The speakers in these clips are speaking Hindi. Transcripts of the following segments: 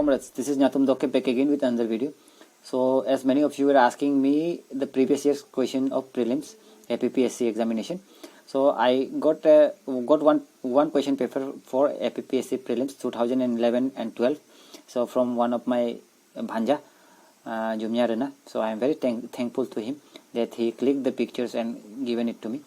comrades, this is Nyatum Dokke back again with another video. So as many of you were asking me the previous year's question of prelims APPSC examination, so I got one question paper for APPSC prelims 2011 and 12. So from one of my bhanja Jumia Rana. So I am very thankful to him that he clicked the pictures and given it to me.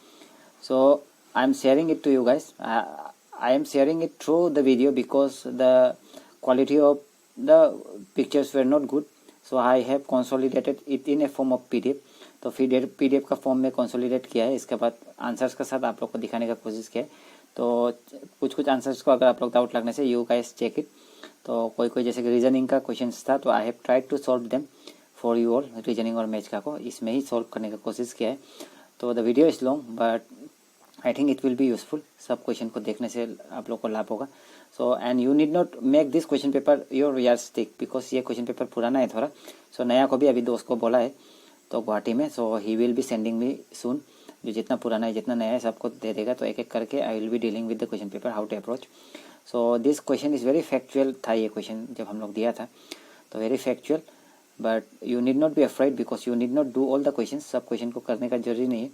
So I am sharing it to you guys. I am sharing it through the video because the quality of the pictures were not good. So I have consolidated it in a form of PDF. तो PDF का फॉर्म में कंसोलिडेट किया है. इसके बाद आंसर्स के साथ आप लोग को दिखाने का कोशिश किया है. तो कुछ आंसर्स को अगर आप लोग डाउट लगने से यू गाइस चेक इट. तो कोई जैसे कि रीजनिंग का क्वेश्चंस था तो I have tried to solve them for you all. Reasoning और मैथ्स का को इसमें ही सॉल्व करने का कोशिश किया है. तो the video is long but I think it will be useful. सब क्वेश्चन को देखने से आप लोग को लाभ होगा. So and you need not make this question paper your यार स्टिक बिकॉज ये क्वेश्चन पेपर पुराना है थोड़ा. सो नया को भी अभी दोस्त को बोला है तो गुवाहाटी में. So he will be sending me soon. जो जितना पुराना है जितना नया है सबको दे देगा. तो एक एक करके I will be dealing with the question paper how to approach. So this question is very factual था. ये क्वेश्चन जब हम लोग दिया था तो very factual but you need not be afraid because you need not do all the question. सब क्वेश्चन को करने का जरूरी नहीं है.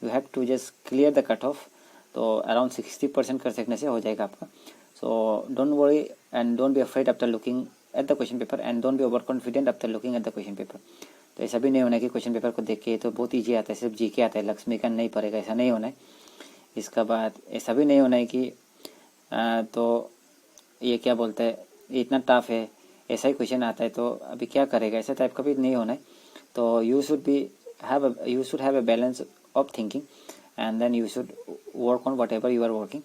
You have to just clear the cut off. तो अराउंड 60% कर सकने से हो जाएगा आपका. So don't worry and don't be afraid after looking at the question paper and don't be over confident after looking at the question paper. तो ऐसा भी नहीं होना है कि क्वेश्चन पेपर को देख के तो बहुत ईजी आता है सिर्फ जी के आता है लक्ष्मीकांत नहीं पड़ेगा. ऐसा नहीं होना है. इसका बाद ऐसा भी नहीं होना है कि तो ये क्या बोलते हैं इतना टफ है ऐसा ही क्वेश्चन आता है तो अभी क्या करेगा ऐसा टाइप का भी नहीं होना है. तो you should have a balance of thinking and then you should work on whatever you are working.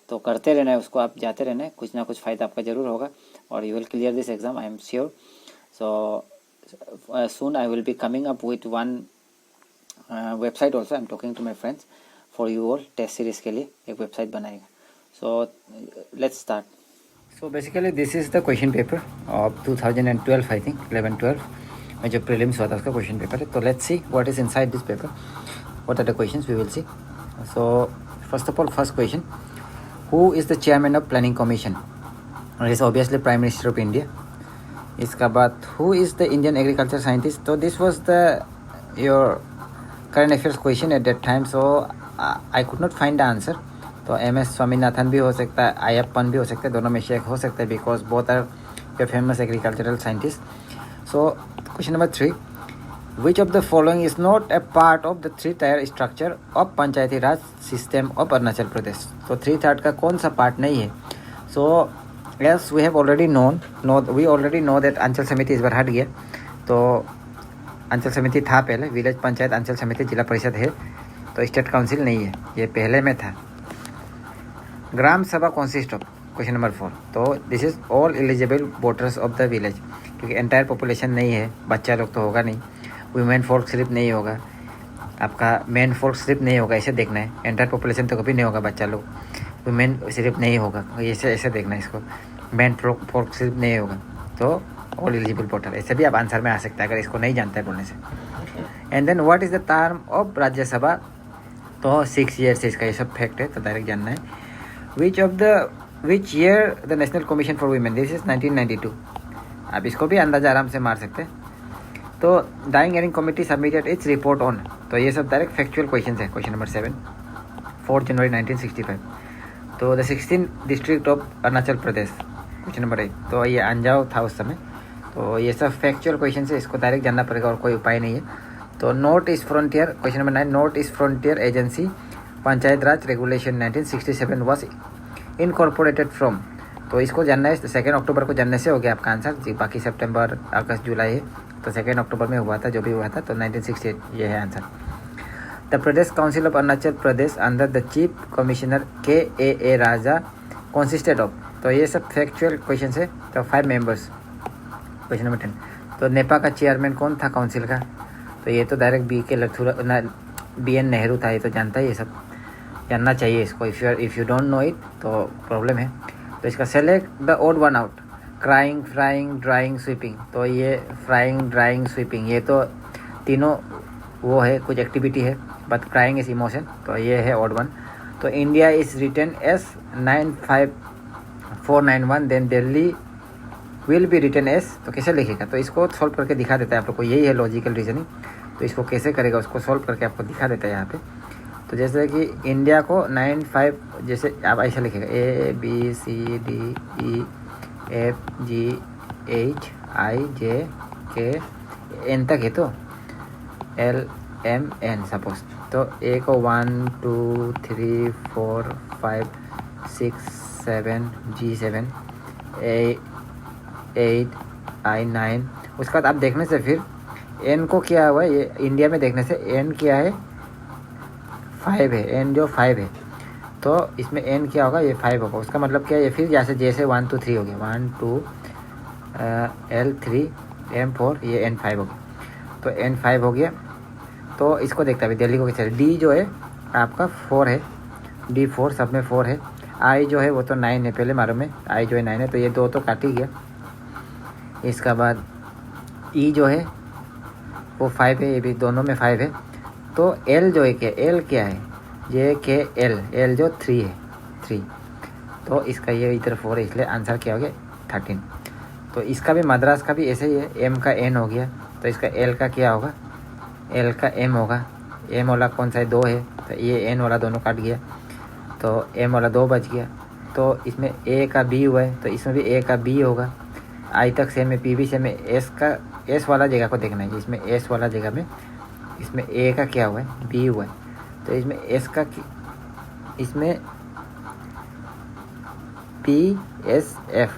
तो करते रहना है उसको. आप जाते रहना है. कुछ ना कुछ फ़ायदा आपका ज़रूर होगा और you will clear this exam I am sure. So soon I will be coming up with one website also. I'm talking to my friends for you all. Test series के लिए एक वेबसाइट बनाएगा. So let's start. So basically this is the question paper of 2012 I think 11-12 में जो prelims हुआ था उसका question paper है. तो let's see what is inside this paper. What are the questions we will see. So first of all, first question, who is the chairman of planning commission? It is obviously Prime Minister of India. इसका बाद who is the Indian agriculture scientist. तो this was the your current affairs question at that time. So I could not find the answer. तो MS स्वामीनाथन भी हो सकता है, अयप्पन भी हो सकता है. दोनों में से एक हो सकता है because both are your famous agricultural scientist. So question number 3, which of the following is not a part of the 3 tier structure of Panchayati Raj system of Arunachal Pradesh. तो 3 टायर का कौन सा पार्ट नहीं है. सो Yes, we have already we already know that अंचल समिति इस बार हट गया. तो अंचल समिति था पहले. विलेज पंचायत अंचल समिति जिला परिषद है. तो स्टेट काउंसिल नहीं है. ये पहले में था. ग्राम सभा कॉन्सिस्ट ऑफ क्वेश्चन नंबर 4. तो this is all eligible voters of the village. क्योंकि एंटायर पॉपुलेशन नहीं है. बच्चा लोग तो होगा नहीं. वुमेन फोल्क सिर्फ नहीं होगा. आपका मेन फोल्क सिर्फ नहीं होगा. ऐसे देखना है. एंटायर पॉपुलेशन तो कभी नहीं होगा बच्चा लोग. वुमेन सिर्फ नहीं होगा. ऐसे देखना है इसको. मैन फोल्क सिर्फ नहीं होगा. तो ऑल एलिजिबल वोटर ऐसे भी आप आंसर में आ सकता है अगर इसको नहीं जानता है बोलने से. And then what is the term of Rajya Sabha. तो 6 ईयर्स है इसका. ये सब फैक्ट है तो डायरेक्ट जानना है. Which year the national commission for women. This is 1992. आप इसको भी अंदाजा आराम से मार सकते हैं. तो डाइंग एरिंग committee submitted its report on. तो ये सब डायरेक्ट फैक्चुअल क्वेश्चन है. Question number 7, 4 January 1965. तो the 16 district of Arunachal Pradesh question number 8. तो ये अंजाव था उस समय. तो ये सब फैक्चुअल क्वेश्चन है. इसको डायरेक्ट जानना पड़ेगा और कोई उपाय नहीं है. तो north east frontier question number 9, north east frontier agency panchayat Raj regulation 1967 was incorporated from. तो इसको जानना है. 2 अक्टूबर को जानने से हो गया आपका आंसर. जी बाकी सितंबर अगस्त जुलाई है. तो 2 अक्टूबर में हुआ था जो भी हुआ था. तो 1968 ये है answer. The Pradesh council of Arunachal Pradesh under the chief commissioner KAA Raja कॉन्सिस्टेड of. तो ये सब फैक्चुअल क्वेश्चन है. तो 5 मेंबर्स. क्वेश्चन नंबर 10, तो नेपा का चेयरमैन कौन था काउंसिल का. तो ये तो डायरेक्ट BN नेहरू था. ये तो जानता है. ये सब जानना चाहिए इसको. If you don't know it तो प्रॉब्लम है. तो इसका select the odd one out. Crying, frying, drawing, sweeping. तो ये फ्राइंग, ड्राइंग, स्वीपिंग ये तो तीनों वो है कुछ एक्टिविटी है. But crying is emotion. तो ये है ऑड वन. तो India is written as 95491. Then Delhi will be written as, तो कैसे लिखेगा, तो इसको सॉल्व करके दिखा देता है आप लोग को। यही है लॉजिकल रीजनिंग। तो इसको कैसे करेगा उसको सॉल्व करके आपको दिखा देता है यहाँ पे। तो जैसे कि इंडिया को 95, जैसे आप ऐसा लिखेगा ABCDEFGHIJK N तक है, तो LMN सपोज। तो ए को 1 2 3 4 5 6 7 G7 8 I9। उसके बाद आप देखने से फिर N को क्या हुआ है, ये इंडिया में देखने से N क्या है 5 है, N जो 5 है, तो इसमें N क्या होगा, ये 5 होगा। उसका मतलब क्या है, ये फिर जैसे 1 2 3 हो गया, 1 2 L3 M4, ये N5 हो गया। तो N5 हो गया, तो इसको देखता है दिल्ली को कैसे। D जो है आपका 4 है, D4 सब में 4 है। I जो है वो तो 9 है, पहले मालूम है I जो है 9 है, तो ये 2 तो काट ही गया। इसका बाद E जो है वो 5 है, ये भी दोनों में 5 है। तो L जो है क्या, L क्या है, ये के L जो 3 है, 3, तो इसका ये इधर 4 है, इसलिए आंसर क्या हो गया 13। तो इसका भी मद्रास का भी ऐसे ही है, M का N हो गया, तो इसका L का क्या होगा, L का M होगा। M वाला कौन सा है, 2 है, तो ये N वाला दोनों काट गया, तो M वाला 2 बच गया। तो इसमें A का B हुआ है, तो इसमें भी A का B होगा। I तक सेम है, P भी सेम है। S वाला जगह को देखना है, इसमें S वाला जगह में इसमें A का क्या हुआ है, B हुआ है, तो इसमें S का, इसमें PSF,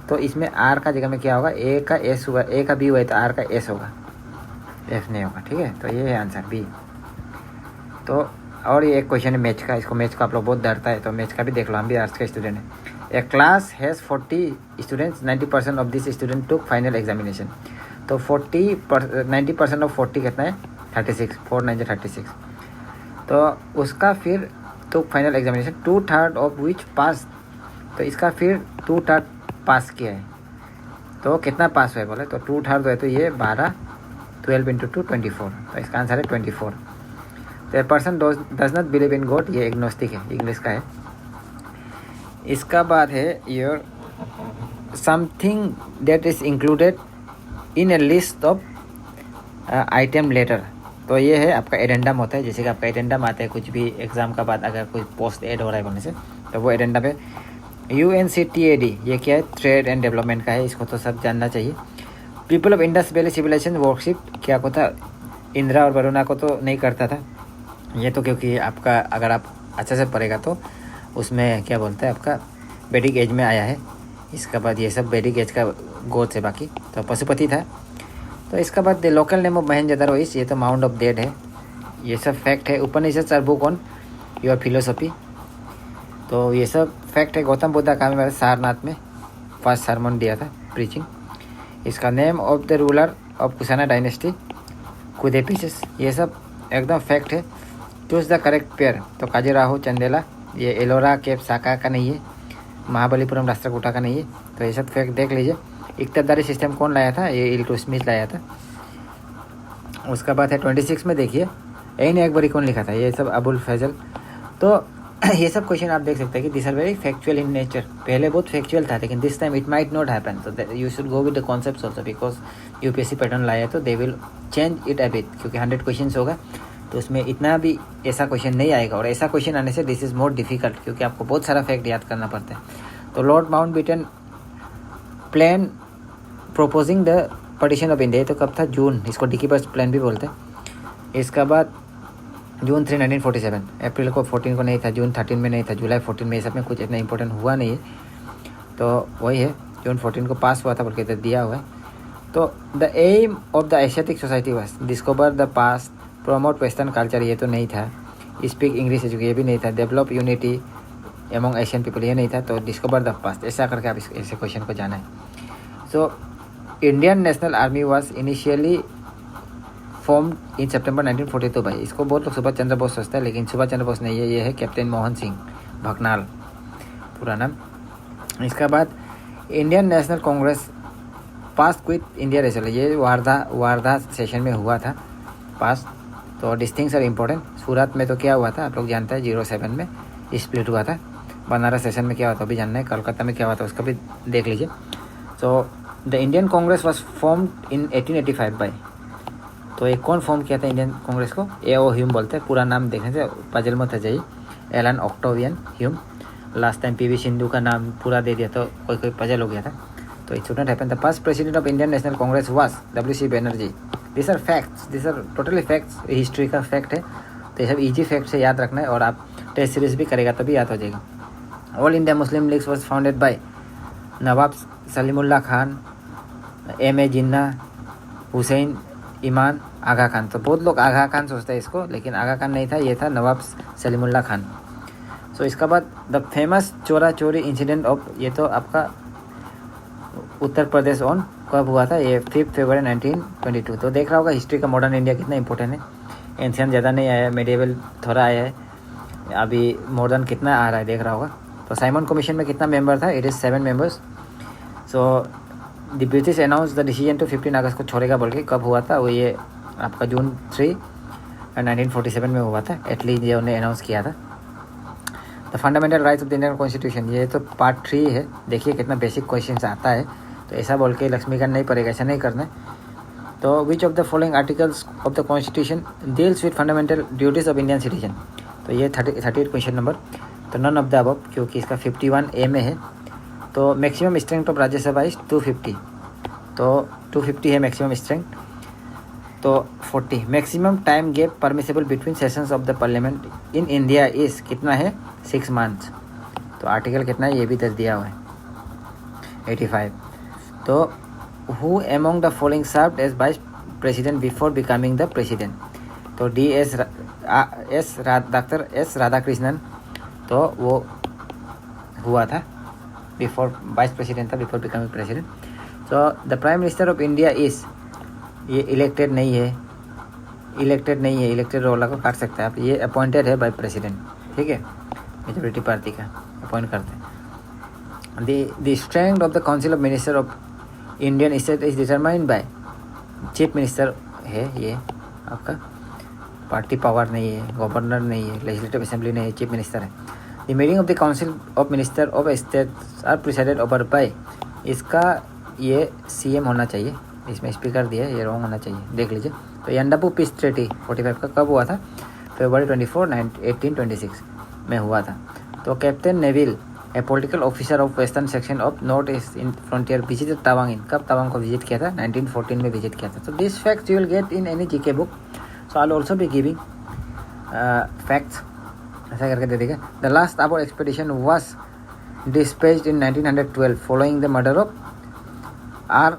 तो इसमें R का जगह में क्या होगा, A का S हुआ, A का B हुआ है, तो R का S होगा, F नहीं होगा। ठीक है, तो ये है आंसर B। तो और ये एक क्वेश्चन है मैथ्स का, इसको मैथ्स का आप लोग बहुत डरता है, तो मैथ्स का भी देख लो, हम भी आर्ट्स का स्टूडेंट है। A class has 40 students, 90% of this student took final examination. तो 90% ऑफ 40 कितना है, 36, 4 9 36। तो उसका फिर टुक फाइनल एग्जामिनेशन, 2/3 ऑफ विच पास, तो इसका फिर 2/3 पास किया है, तो कितना पास हुआ है बोले, तो 2/3 है, तो ये 12 12 × 2 24, तो इसका आंसर है 24। तो person does not believe in God, ये एग्नोस्टिक है, इंग्लिश का है। इसका बाद है your something that is included in a list of item letter, तो ये है आपका एडेंडम होता है। जैसे कि आपका एडेंडम आता है कुछ भी एग्जाम का बाद, अगर कोई पोस्ट ऐड हो रहा है बोलने से, तो वो एडेंडम है। UNCTAD ये क्या है, ट्रेड एंड डेवलपमेंट का है, इसको तो सब जानना चाहिए। People of Indus valley civilisation worship क्या होता, इंदिरा और वरुणा को तो नहीं करता था ये, तो क्योंकि आपका अगर आप अच्छे से पढ़ेगा तो उसमें क्या बोलते हैं, आपका वैदिक एज में आया है। इसका बाद ये सब वैदिक एज का गोद है, बाकी तो पशुपति था। तो इसका बाद the local name of Mohenjodaro इस, ये तो माउंट ऑफ डेड है, ये सब फैक्ट है। Upanishad are book on your philosophy, तो ये सब फैक्ट है। गौतम बुद्ध का मेरे सारनाथ में फर्स्ट सरमन दिया था, प्रीचिंग। इसका name of the ruler of Kushana dynasty Kudepis, ये सब एकदम फैक्ट है। चूज द करेक्ट पेयर, तो काजीराहो चंदेला, ये एलोरा केप साका का नहीं है, महाबलीपुरम राष्ट्रकूटा का नहीं है, तो ये सब फैक्ट देख लीजिए। इक्तदारी सिस्टम कौन लाया था, ये इल्तुतमिश लाया था। उसका बाद है 26 में देखिए ऐन अकबरी कौन लिखा था, ये सब अबुल फैजल। तो ये सब क्वेश्चन आप देख सकते हैं कि this are very factual in nature. पहले बहुत फैक्चुअल था, लेकिन this time it might not happen, so you should go with the concepts also, because UPSC pattern लाया तो they will change it a bit, क्योंकि 100 क्वेश्चन होगा तो उसमें इतना भी ऐसा क्वेश्चन नहीं आएगा। और ऐसा क्वेश्चन आने से दिस इज मोर डिफिकल्ट, क्योंकि आपको बहुत सारा फैक्ट याद करना पड़ता है। तो Lord Mountbatten plan प्रोपोजिंग the partition of India, तो कब था, जून, इसको डिकीबर्स प्लान भी बोलते हैं। इसका बाद जून 3 1947, अप्रैल को 14 को नहीं था, जून 13 में नहीं था, जुलाई 14 में, ये सब में कुछ इतना इंपॉर्टेंट हुआ नहीं है, तो वही है जून 14 को पास हुआ था बोल के इधर दिया हुआ है। तो the aim of the Asiatic Society was discover the past, promote western culture, ये तो नहीं था। स्पीक इंग्लिश एजुकेशन, ये भी नहीं था। Develop unity among Asian people, ये नहीं था। तो डिस्कवर द पास्ट, ऐसा करके आप ऐसे क्वेश्चन को जाना है। So Indian national army was initially formed in September 1942 by, इसको बहुत लोग सुभाष चंद्र बोस सोचता है, लेकिन सुभाष चंद्र बोस नहीं है, ये है कैप्टन मोहन सिंह भकनाल पूरा नाम। इसका बाद इंडियन नेशनल कांग्रेस पास क्विट इंडिया रेजोल्यूशन, ये वारधा सेशन में हुआ था पास। तो डिस्टिंग्स आर इम्पोर्टेंट। सूरत में तो क्या हुआ था आप लोग जानते हैं, 07 में स्प्लिट हुआ था। बनारस सेशन में क्या हुआ था अभी जानना है। कोलकाता में क्या हुआ था उसका भी देख लीजिए। So the Indian Congress was formed in 1885 by, तो ये कौन फॉर्म किया था इंडियन कांग्रेस को? A.O. ह्यूम बोलते हैं, पूरा नाम देखने से पजल मत आ जाइए, Allan Octavian Hume. Last time PV Sindhu का नाम पूरा दे दिया तो कोई पजल हो गया था, तो it should not happen. The first president of Indian National Congress was W.C. Banerjee. This are facts, this are totally facts, history का फैक्ट है, तो ये सब ईजी फैक्ट से याद रखना है, और आप टेस्ट सीरीज भी करेगा तभी याद हो जाएगा। All India Muslim league was founded by Nawab Salimullah Khan, M.A. जिन्ना, हुसैन इमान, आगा खान। तो बहुत लोग आगा खान सोचते हैं इसको, लेकिन आगा खान नहीं था, ये था नवाब सलीमुल्लाह खान। सो इसका बाद द फेमस चोरा चोरी इंसिडेंट ऑफ, ये तो आपका उत्तर प्रदेश ऑन कब हुआ था? ये 5 फरवरी 1922। तो देख रहा होगा हिस्ट्री का मॉडर्न इंडिया कितना इंपॉर्टेंट है। एंशियन ज़्यादा नहीं आया है, मेडिएवल थोड़ा आया है, अभी मॉडर्न कितना आ रहा है देख रहा होगा। तो साइमन कमीशन में कितना मेंबर था? It is 7 members. So the British announce the decision to 15 अगस्त को छोड़ेगा बोल के, कब हुआ था? वो ये आपका जून 3 1947 में हुआ था, एटली ये उन्हें अनाउंस किया था। The fundamental rights of the Indian constitution, ये तो पार्ट 3 है, देखिए कितना बेसिक क्वेश्चन आता है, तो ऐसा बोल के लक्ष्मीकांत नहीं पड़ेगा, ऐसा नहीं करना है। तो which of the following articles of the constitution deals with fundamental duties of Indian citizen? तो ये 38 क्वेश्चन नंबर, तो नन ऑफ द अबव, क्योंकि इसका 51A में है। तो maximum strength of Rajya Sabha is 250, तो 250 है मैक्सिमम स्ट्रेंथ। तो 40 maximum time gap permissible between sessions of the parliament in India is कितना है? 6 मंथ्स। तो आर्टिकल कितना है ये भी 10 दिया हुआ है, 85। तो who among the following served as vice president before becoming the president? तो डॉक्टर S राधाकृष्णन, तो वो हुआ था बिफोर, वाइस प्रेसिडेंट था before becoming president. So the prime minister of India is, ये इलेक्टेड नहीं है, इलेक्टेड रोल को काट सकते हैं आप, ये अपॉइंटेड है बाय प्रेसिडेंट, ठीक है, मेजोरिटी पार्टी का अपॉइंट करते हैं। The strength of the council of minister of Indian state is determined by chief minister है, ये आपका पार्टी पावर नहीं है, गवर्नर नहीं है, लेजिस्लेटिव असेंबली नहीं है, चीफ मिनिस्टर है। The meeting of the council of minister of states are presided over by, इसका ये CM होना चाहिए, इसमें स्पीकर दिया है, ये रॉन्ग होना चाहिए, देख लीजिए। तो यंडापू पीस ट्रीटी 45 का कब हुआ था? February 24, 1826 में हुआ था। तो captain Nevill, a political officer of western section of north east in frontier, visited Tawang in, कब तवांग को विजिट किया था? 1914 में विजिट किया था। तो this facts you will get in any GK book, so I will also be giving facts, ऐसा करके दे देगा। The last Abor expedition was dispatched in 1912 following the murder of R.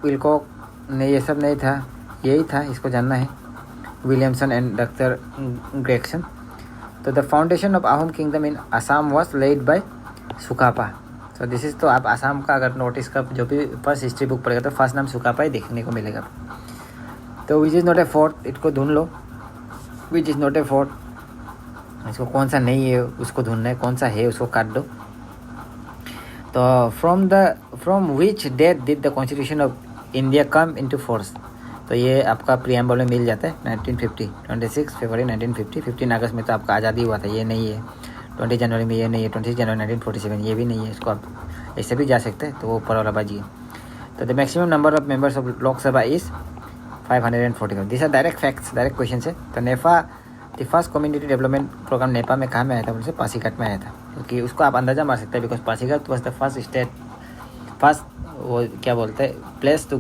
Wilcock, नहीं ये सब नहीं था, यही था, इसको जानना है, विलियमसन एंड डॉक्टर ग्रेगसन। तो the foundation of Ahom kingdom in Assam was laid by Sukapha. तो दिस इज, तो आप असम का अगर नोटिस का जो भी फर्स्ट हिस्ट्री बुक पढ़ेगा तो फर्स्ट नाम सुकापा ही देखने को मिलेगा। तो which is not a fort, इसको ढूंढ लो, which is not a fort, इसको कौन सा नहीं है उसको ढूंढना है, कौन सा है उसको काट दो। तो from which date did the constitution of India come into force? तो ये आपका प्रियम्बल में मिल जाता है 1950, 26 फरवरी 1950। 15 अगस्त में तो आपका आज़ादी हुआ था, ये नहीं है। 20 जनवरी में ये नहीं है। 26 जनवरी 1947 ये भी नहीं है, इसको आप ऐसे भी जा सकते हैं, तो वो ऊपर वाला बाजी है। तो the maximum number of members of Lok Sabha is 545। This are direct facts, direct question है। तो NEFA the first community development programme NEFA में कहाँ में आया था? बोलते पासीघाट में आया था, क्योंकि उसको आप अंदाजा मार सकते हैं, because Pasighat was the first state, first वो क्या बोलते हैं प्लेस टू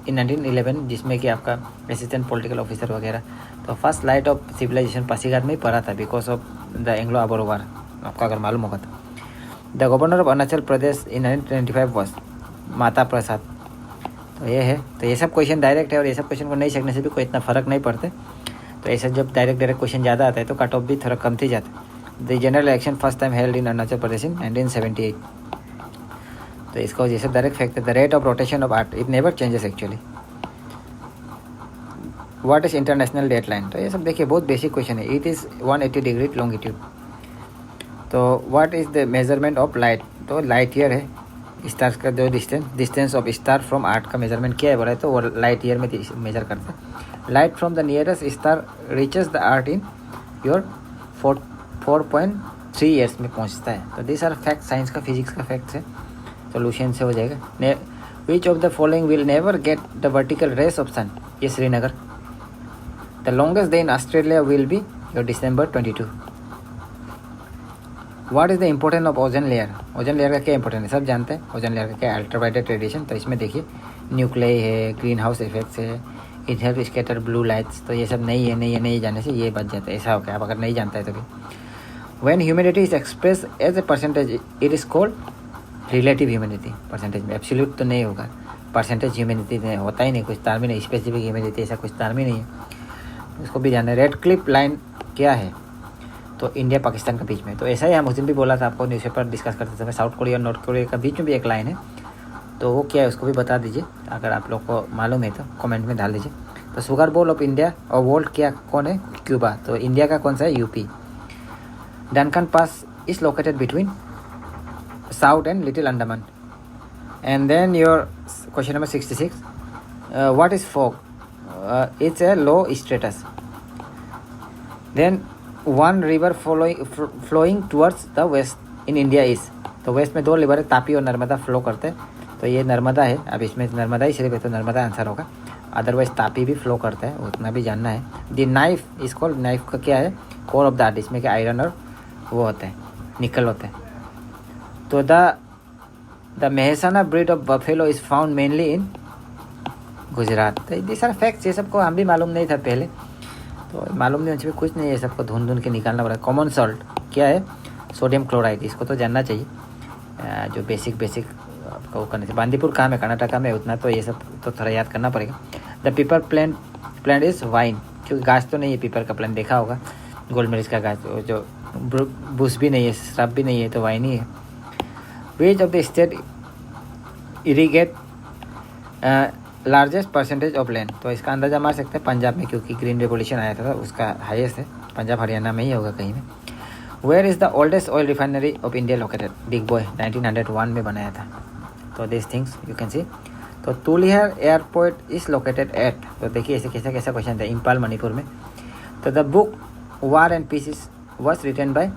इन 1911, जिसमें कि आपका असिस्टेंट पॉलिटिकल ऑफिसर वगैरह। तो first light of civilisation Pasighat में ही पड़ा था because of the Anglo Abor war, आपको अगर मालूम होगा तो। The governor of Arunachal Pradesh in 1925 was Mata Prasad. तो ये है, तो ये सब क्वेश्चन डायरेक्ट है, और ये सब क्वेश्चन को नहीं सीखने से भी कोई इतना फ़र्क नहीं पड़ता। तो ऐसा जब डायरेक्ट क्वेश्चन ज़्यादा आता है तो कट ऑफ भी थोड़ा कम थी जाता है। The general election first time held in Arunachal Pradesh in 1978। तो इसका ये सब डायरेक्ट फैक्ट है। The rate of rotation of earth it never changes actually. What is international dateline? तो ये सब देखिए बहुत बेसिक क्वेश्चन है। It is 180 degree longitude. तो what is the measurement of light? तो लाइट ईयर है, स्टार्स का जो distance of star from earth का मेजरमेंट क्या है बोला है, तो वो लाइट ईयर में मेजर करते हैं। Light from the nearest star reaches the earth in your 4.3 years में पहुंचता है। तो दिस आर फैक्ट, साइंस का फिजिक्स का फैक्ट्स है, सोल्यूशन से हो जाएगा। Which of the following will never get the vertical rays of sun? ये Srinagar. The longest day in Australia will be your December 22. What is the importance of ozone layer? Ozone layer का क्या इंपॉर्टेंट है? सब जानते हैं ओजन लेयर का क्या है. Ultraviolet radiation. तो इसमें देखिए न्यूक्लियाई है, ग्रीन हाउस इफेक्ट्स है, it help scatter blue lights. तो ये सब नहीं जानने से ये बच जाता है. ऐसा हो गया. आप अगर नहीं जानता है तो भी. When humidity is express as a percentage it is called relative humidity. Percentage में एब्सोल्यूट तो नहीं होगा. परसेंटेज ह्यूमिडिटी होता ही नहीं, कुछ तार में नहीं. स्पेसिफिक ह्यूमिडिटी ऐसा कुछ तार में नहीं है, उसको भी जानना है. रेड क्लिफ लाइन क्या है? तो इंडिया पाकिस्तान के बीच में. तो ऐसा ही हम उस दिन भी बोला था आपको न्यूज़पेपर डिस्कस करते समय. साउथ कोरिया और नॉर्थ कोरिया के बीच में भी एक लाइन है. तो वो क्या है उसको भी बता दीजिए. अगर आप लोग को मालूम है तो कमेंट में डाल दीजिए. तो सुगर बोल ऑफ इंडिया और वर्ल्ड क्या कौन है? क्यूबा. तो इंडिया का कौन सा है? UP. Duncan pass is located between south and little Andaman. And then your question number 66. What is fog? It's a low stratus. Then one river flowing towards the west in India is. तो वेस्ट में 2 रिवर है, तापी और नर्मदा फ्लो करते हैं. तो ये नर्मदा है. अब इसमें नर्मदा ही सिर्फ है तो नर्मदा आंसर होगा. अदरवाइज तापी भी फ्लो करता है, उतना भी जानना है. The knife is called. Knife का क्या है? Core of the art. इसमें क्या आयरन और वो होता है, निकल होता है. तो the Mehsana breed of buffalo is found mainly इन गुजरात. तो ये सारे फैक्ट्स, ये सबको हम भी मालूम नहीं था पहले. तो मालूम नहीं उनसे भी कुछ नहीं है, सबको ढूंढ के निकालना पड़ा. कॉमन सॉल्ट क्या है? Sodium chloride. इसको तो जानना चाहिए. जो बेसिक आपको करने से. बांदीपुर कहाँ है? कर्नाटका में. उतना तो ये सब तो थोड़ा याद करना पड़ेगा. द पीपर प्लांट इज वाइन. क्योंकि गाछ तो नहीं है पीपर का. प्लांट देखा होगा, गोल मिर्च का गाछ. जो बुश भी नहीं है, श्रब भी नहीं है, तो वाइन ही है. Which of the state irrigate largest percentage of land? तो इसका अंदाज़ा मार सकते हैं पंजाब में, क्योंकि ग्रीन रेवोल्यूशन आया था उसका हाईएस्ट है. पंजाब हरियाणा में ही होगा कहीं में. Where is the oldest oil refinery of India located? Digboi 1901 में बनाया था. तो this things you can see. तो Tulihal airport is located at. तो देखिए ऐसे कैसा क्वेश्चन था. इम्फाल मणिपुर में. तो the book War and Peace was written by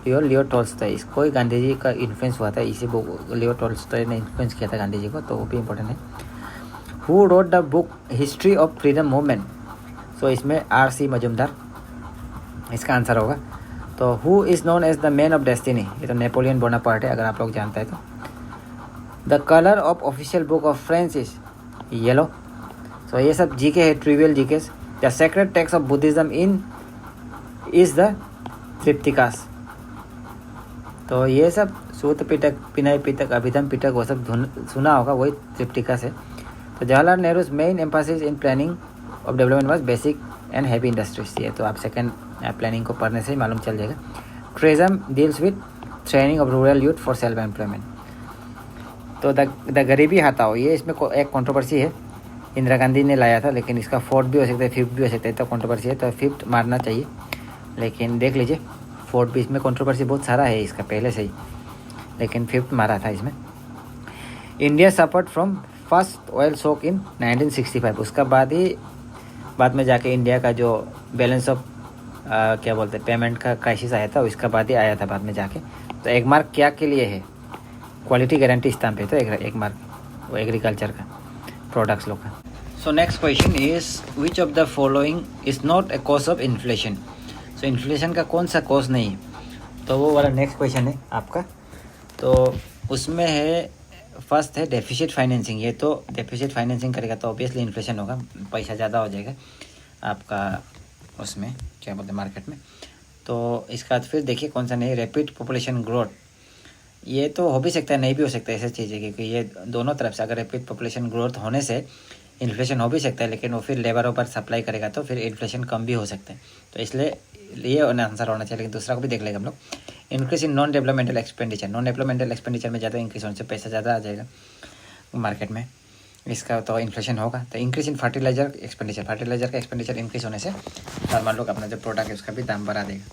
Leo Tolstoy. इसको ही गांधी जी का इन्फ्लुएंस हुआ था. इसी बुक लियो टॉल्स्टॉय ने इन्फ्लुएंस किया था गांधी जी को, तो वो भी इंपॉर्टेंट है. Who wrote the book history of freedom movement? So इसमें R.C. मजुमदार इसका आंसर होगा. तो who is known as the man of destiny? ये तो नेपोलियन बोनापार्ट है, अगर आप लोग जानते हैं तो. The colour of official book of French is yellow. So ये सब जीके है, trivial GK. The sacred text of Buddhism in is the Tripitakas. तो ये सब सूत पिटक, विनय पिटक, अभिधम पिटक वो सब सुना होगा, वही त्रिपिटकास है. तो Jawaharlal Nehru's main Mphasis in planning of development was basic and heavy industries. ये तो आप सेकंड प्लानिंग को पढ़ने से ही मालूम चल जाएगा. TRYSEM deals with training of rural youth for self employment. तो द गरीबी हटाओ, ये इसमें एक कंट्रोवर्सी है. इंदिरा गांधी ने लाया था, लेकिन इसका 4th भी हो सकता है, 5th भी हो सकता है. तो कंट्रोवर्सी है, तो 5th मारना चाहिए. लेकिन देख लीजिए 4th भी. इसमें कंट्रोवर्सी बहुत सारा है इसका पहले से ही, लेकिन 5th मारा था इसमें. India suffered from first oil shock in 1965. उसका बाद में जाके इंडिया का जो बैलेंस ऑफ क्या बोलते हैं पेमेंट का क्राइसिस आया था, उसका बाद ही आया था बाद में जाके. तो एक मार्क क्या के लिए है? क्वालिटी गारंटी स्टैम्प है. तो एक मार्क वो एग्रीकल्चर का प्रोडक्ट्स लोग का. So next question is which of the following is not A cause of inflation? So inflation का कौन सा कॉज नहीं है? तो वो वाला नेक्स्ट क्वेश्चन है आपका. तो उसमें है फर्स्ट है डेफिसिट फाइनेंसिंग. ये तो डेफिसिट फाइनेंसिंग करेगा तो ऑब्वियसली इन्फ्लेशन होगा, पैसा ज़्यादा हो जाएगा आपका उसमें क्या बोलते हैं मार्केट में. तो इसका बाद फिर देखिए कौन सा नहीं. रैपिड पॉपुलेशन ग्रोथ, ये तो हो भी सकता है नहीं भी हो सकता है, ऐसी चीज़ है. क्योंकि ये दोनों तरफ से अगर रैपिड पॉपुलेशन ग्रोथ होने से इन्फ्लेशन हो भी सकता है, लेकिन वो फिर लेबरों पर सप्लाई करेगा तो फिर इन्फ्लेशन कम भी हो सकता है. तो इसलिए ये आंसर होना चाहिए. लेकिन दूसरा को भी देख लेंगे हम लोग. Increase in non developmental expenditure. Non developmental expenditure में ज़्यादा इंक्रीज होने से पैसा ज़्यादा आ जाएगा मार्केट में, इसका तो इन्फ्लेशन होगा. तो increase in fertiliser expenditure. Fertiliser का एक्सपेंडिचर इंक्रीज होने से फार्मर लोग अपना जो प्रोडक्ट है उसका भी दाम बढ़ा देगा.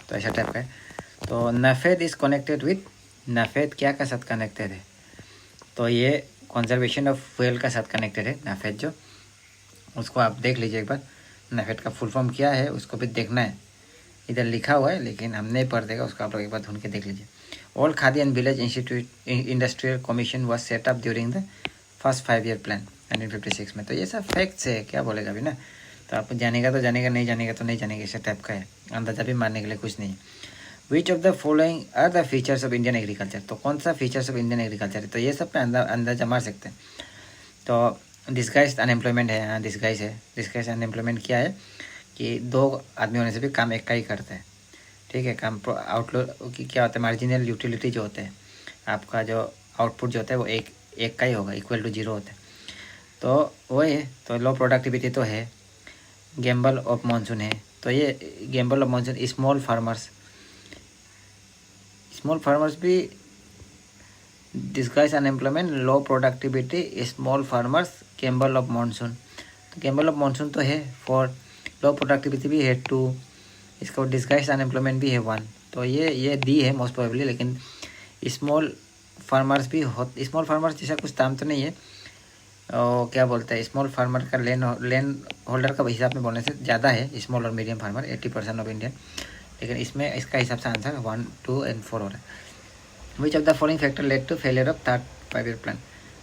तो ऐसा टाइप का है. तो नफेद इज़ कनेक्टेड विथ. नफेद क्या का साथ कनेक्टेड है? तो ये कंजर्वेशन ऑफ फ्यूल का साथ कनेक्टेड है नफेद. जो उसको आप देख लीजिए एक बार. नफेद का फुल फॉर्म क्या है उसको भी देखना है. इधर लिखा हुआ है लेकिन हम नहीं पढ़ देगा, उसको आप लोग एक बार ढूंढ के देख लीजिए. All khadi and village institute industrial commission was set up during the first 5 year plan 1956 में। तो ये सब फैक्ट्स है, क्या बोलेगा अभी ना। तो आप जानेगा तो जानेगा, नहीं जानेगा तो नहीं जानेगा, इस टाइप का है, अंदाजा भी मारने के लिए कुछ नहीं है। Which of the following are the features of Indian agriculture, तो कौन सा फीचर्स ऑफ इंडियन एग्रीकल्चर है, तो ये सब पे अंदाजा मार सकते हैं। तो डिस्गाइज अनएम्प्लॉयमेंट है, हाँ डिस्गाइज है। डिस्गाइज अनएम्प्लॉयमेंट क्या है कि 2 आदमी होने से भी काम एक का ही करता है, ठीक है। काम आउटलुक की क्या होता है, मार्जिनल यूटिलिटी जो होते हैं, आपका जो आउटपुट जो होता है वो एक का ही होगा, इक्वल टू 0 होता है, तो वही है। तो लो प्रोडक्टिविटी तो है। गैम्बल ऑफ मानसून है, तो ये gamble of monsoon small farmers भी disguise unemployment, low productivity, small farmers, gamble of monsoon. तो गैम्बल ऑफ मानसून तो है 4, लो प्रोडक्टिविटी भी है 2, इसका डिस्गाइज अनएम्प्लॉयमेंट भी है 1, तो ये डी है मोस्ट प्रोबेबली। लेकिन स्मॉल फार्मर्स भी स्मॉल फार्मर्स जैसा कुछ दाम तो नहीं है, और क्या बोलते हैं, स्मॉल फार्मर का लैंड होल्डर का हिसाब में बोलने से ज़्यादा है स्मॉल और मीडियम फार्मर, 80% ऑफ इंडियन। लेकिन इसमें इसका हिसाब से आंसर 1, 2 एंड 4 हो रहा है। Which of the following factor led to failure of third 5 year plan,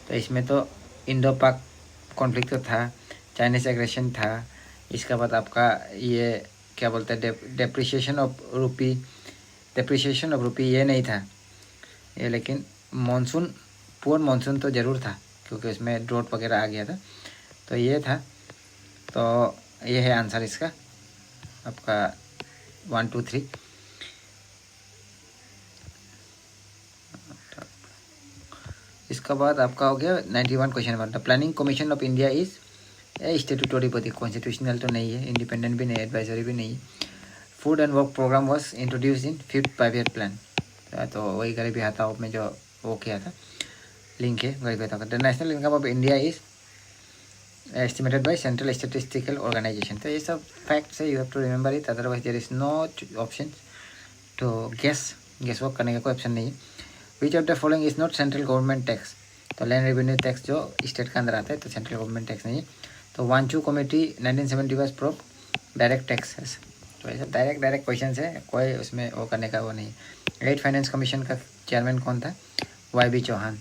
तो इसमें तो इंडो पाक कॉन्फ्लिक्ट तो था, चाइनीज एग्रेशन था, इसके बाद आपका ये क्या बोलते हैं डेप्रिसिएशन ऑफ रुपी ये नहीं था ये। लेकिन मानसून, पुअर मानसून तो ज़रूर था, क्योंकि उसमें ड्रॉट वगैरह आ गया था, तो ये था। तो ये है आंसर इसका आपका 1, 2, 3। इसका बाद आपका हो गया 91 question number. The planning commission of India is statutory body, constitutional तो नहीं है, इंडिपेंडेंट भी नहीं, एडवाइजरी भी नहीं। Food and work programme was introduce in 5th 5 year plan, तो वही गरीबी हटाओ में जो वो किया था, लिंक है गरीबी हटाओ का। The national income of India is estimated by central statistical organisation. तो ये सब फैक्ट्स है, you have to remember it, otherwise there is no option to guess work करने का कोई ऑप्शन नहीं है। Which of the following is not central government tax, तो लैंड रेवेन्यू टैक्स जो स्टेट के अंदर आता है, तो सेंट्रल गवर्नमेंट टैक्स नहीं है। तो Wanchu committee 1970 probe direct taxes, तो ये सब डायरेक्ट क्वेश्चन है, कोई उसमें वो करने का वो नहीं। 8 फाइनेंस कमीशन का चेयरमैन कौन था, YB चौहान।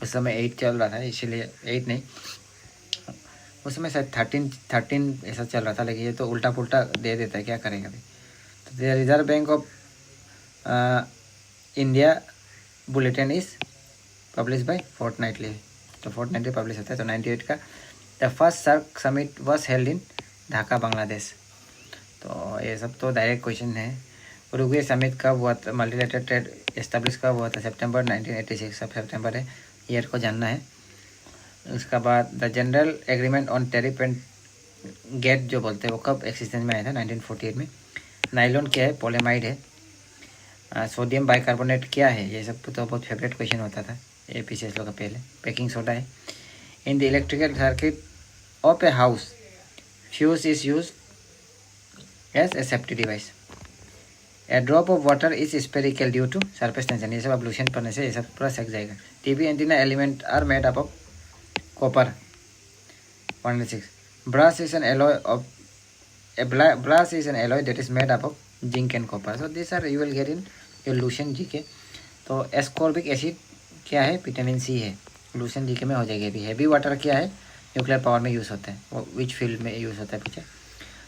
उस समय 8 चल रहा था, इसीलिए 8 नहीं, उस समय शायद 13 ऐसा चल रहा था, लेकिन ये तो उल्टा पुल्टा दे देता है, क्या करेगा अभी। तो reserve bank of India bulletin is publish by fortnightly, तो फोर्टनाइटली पब्लिश होता है। तो 98 का the first SAARC summit was held in Dhaka Bangladesh, तो ये सब तो डायरेक्ट क्वेश्चन है। उरुग्वे समिट कब हुआ था, मल्टीलेटरल ट्रेड एस्टेब्लिश कब हुआ था, सितंबर 1986, सब सितंबर है, ईयर को जानना है। उसका बाद the general agreement on tariff and GATT जो बोलते हैं वो कब एक्सिस्टेंस में आया था, 1948 में। नाइलॉन क्या है, पॉलीमाइड है। सोडियम बाइकार्बोनेट क्या है, ये सब तो बहुत फेवरेट क्वेश्चन होता था APCS लोग का पहले। बेकिंग सोडा है। In the electrical circuit of a house fuse is use as a safety device. A drop of water is spherical due to surface tension, ये सब एब्लूशन करने से ये सब पूरा सेक जाएगा। TV antenna element are made up of copper 106। Brass is an alloy of brass is an alloy that is made up of zinc and copper. So these are you will get in your लूशन GK। तो एस्कॉर्बिक एसिड क्या है, विटामिन C है, लूशन GK में हो जाएगी। अभी हैवी वाटर क्या है, न्यूक्लियर पावर में यूज़ होता है, वो विच फील्ड में यूज़ होता है पीछे।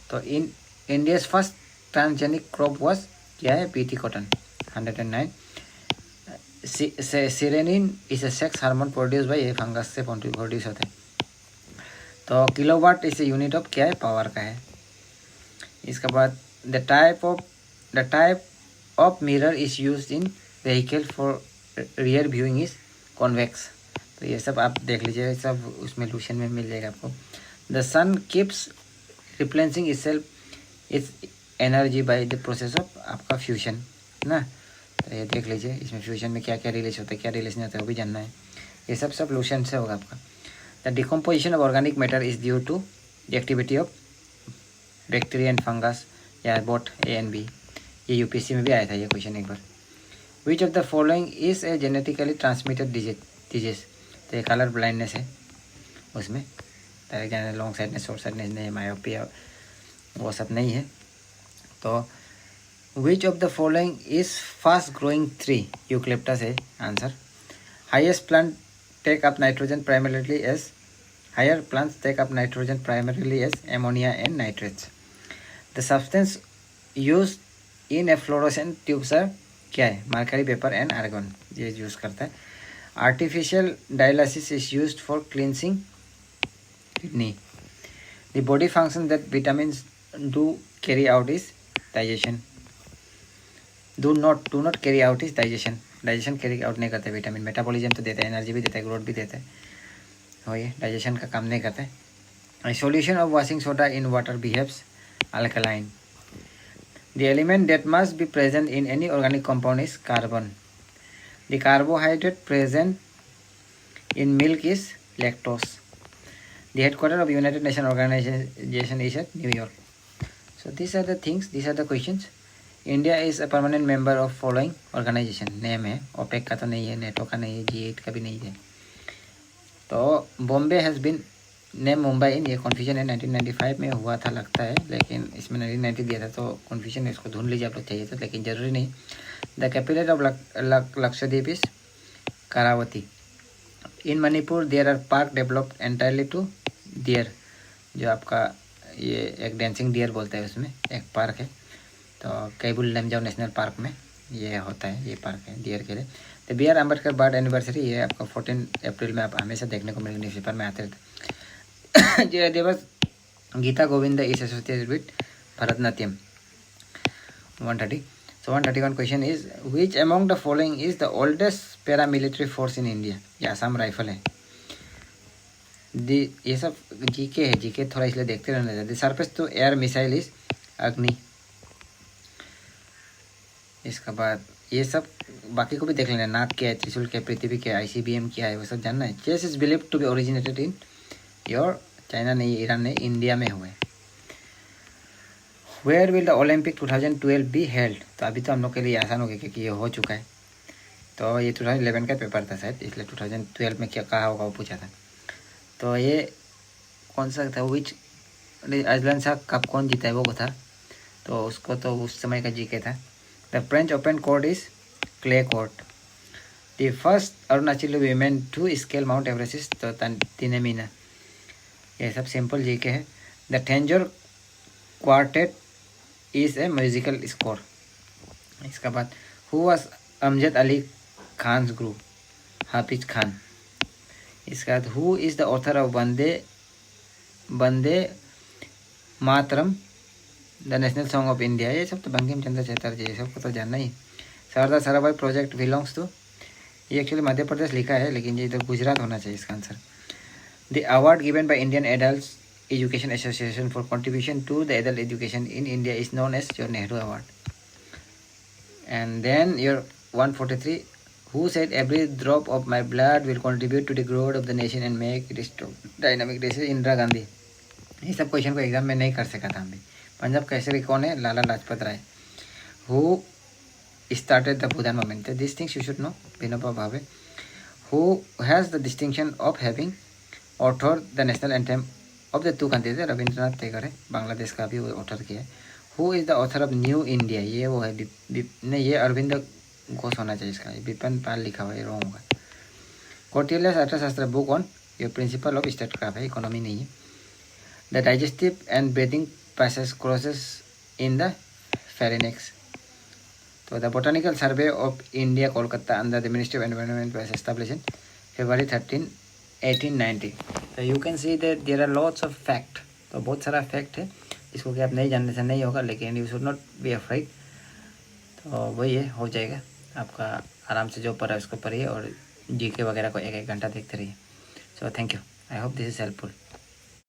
तो in India's first transgenic crop was क्या है, PT cotton 109। Sirenin is a sex hormone produce by ये फंगस से प्रोड्यूस होता है। तो किलोवाट इस यूनिट ऑफ क्या है, पावर का है। इसके बाद the type of mirror is use in vehicle for rear viewing is convex. तो ये सब आप देख लीजिए, सब उसमें लूशन में मिल जाएगा आपको। The sun keeps replacing itself its energy by the process of आपका फ्यूजन ना। तो ये देख लीजिए, इसमें फ्यूजन में क्या क्या रिलेशन होता है, क्या रिलेशन होता है, वो भी जानना है। ये सब लूशन से होगा आपका। The decomposition of organic matter is due to the activity of bacteria and fungus, या बोट A and B। ये UPSC में भी आया था ये क्वेश्चन एक बार। Which of the following is a genetically transmitted disease, तो ये कलर ब्लाइंडनेस है, उसमें डायरेक्ट जाने लॉन्ग साइडनेस, शॉर्ट साइडनेस नहीं, मायोपिया वो सब नहीं है। तो which of the following is fast growing tree, eucalyptus है answer. Highest plant take up nitrogen primarily as ammonia and nitrates. The substance used in a fluorescent tubes are क्या है? Mercury vapor and argon ये यूज करता है. Artificial dialysis is used for cleansing kidney. The body function that vitamins do carry out is digestion. Do not carry out is digestion. Digestion carry out नहीं करते विटामिन. मेटाबॉलिज्म तो देता है, एनर्जी भी देता है, ग्रोथ भी देता है, हो ये डाइजेशन का काम नहीं करता है. Solution of washing soda in water behaves alkaline. The element that must be present in any organic compound is carbon. The carbohydrate present in milk is lactose. The headquarter of United Nation organisation is at New York. So these are the things, these are the questions. India is a permanent member of following organization. Name है, OPEC का तो नहीं है, नेटो का नहीं है, G8 का भी नहीं है. तो Bombay has been name Mumbai in, ये कन्फ्यूजन है 1995 में हुआ था लगता है, लेकिन इसमें 1990 दिया था तो कन्फ्यूजन है, इसको ढूंढ लीजिए आप लोग चाहिए था, लेकिन ज़रूरी नहीं. The capital of Lakshadweep is Kavaratti. In Manipur there are park developed entirely to deer. जो आपका ये एक डांसिंग डियर बोलते हैं, उसमें एक पार्क है, तो कैबुल लमजाओ नेशनल पार्क में ये होता है, ये पार्क है डियर के लिए. तो B R Ambedkar birth anniversary ये आपका 14 अप्रैल में आप हमेशा देखने को मिलेगा, न्यूज़पेपर में आते रहते. जो दिवस Gita Govind is associated with Bharatanatyam. 130. So 131 question is which among the following is the oldest paramilitary force in India? ये आसाम राइफल है. ये सब जीके है, जीके थोड़ा इसलिए देखते रहना चाहिए. Surface to air missile is Agni. इसके बाद ये सब बाकी को भी देख लेना. नाग क्या है, त्रिशूल क्या है, पृथ्वी क्या है, ICBM क्या है, वो सब जानना है. Chess is believe to be originated in your China नहीं, ईरान नहीं, इंडिया में हुए. Where will the Olympic 2012 be held. तो अभी तो हम लोग के लिए आसान हो गया क्योंकि ये हो चुका है. तो ये 2011 का पेपर था शायद, इसलिए 2012 में क्या कहा होगा वो पूछा था. तो ये कौन सा था, विच अजलन शाह कप कौन जीता है वो था, तो उसको तो उस समय का जीके था. The French open court is clay court. The first Arunachali women to scale mount Everest is तो तिनेमीना. ये सब सिंपल जीके है. The Tanjore quartet is a musical score. इसका बाद हु वाज अमजद अली खान गुरु, हाफिज खान. इसके बाद who is the author of Vande Mataram the national song of India. ये सब तो बंकिम चंद्र चटर्जी, ये सब को तो जानना ही. Sardar Sarabhai project belongs to, ये एक्चुअली मध्य प्रदेश लिखा है लेकिन ये इधर गुजरात होना चाहिए इसका answer. The award given by Indian adult education association for contribution to the adult education in India is known as your Nehru award. And then your 143. Who said every drop of my blood will contribute to the growth of the nation and make it strong dynamic? This is Indira Gandhi. ये सब क्वेश्चन को एग्जाम में नहीं कर सका था हम भी. पंजाब केसरी कौन है? Lala Lajpat Rai. Who started the Bhudan movement? These things you should know. Vinoba Bhave. Who has the distinction of having authored the national anthem of the two countries? Rabindranath Tagore है, बांग्लादेश का भी वो ऑथर किया है. Who is the author of new India? ये वो है नहीं, ये अरविंद घोष होना चाहिए इसका, विपिन पाल लिखा हुआ है, रॉन्ग होगा. कौटिल्य अर्थशास्त्र बुक ऑन ये प्रिंसिपल ऑफ स्टेटक्राफ्ट है, इकोनॉमी नहीं है. The digestive and breathing process crosses in the pharynx. तो the botanical survey of India Kolkata under the ministry of environment was established in February 13, 1890. तो you can see that there are lots of fact. तो बहुत सारा फैक्ट है जिसको कि आप नहीं जानने से नहीं होगा, लेकिन you should not be afraid. तो वही है, हो जाएगा आपका. आराम से जो पढ़ा उसको पढ़िए और जीके वगैरह को 1-1 घंटा देखते रहिए. So thank you. I hope this is helpful.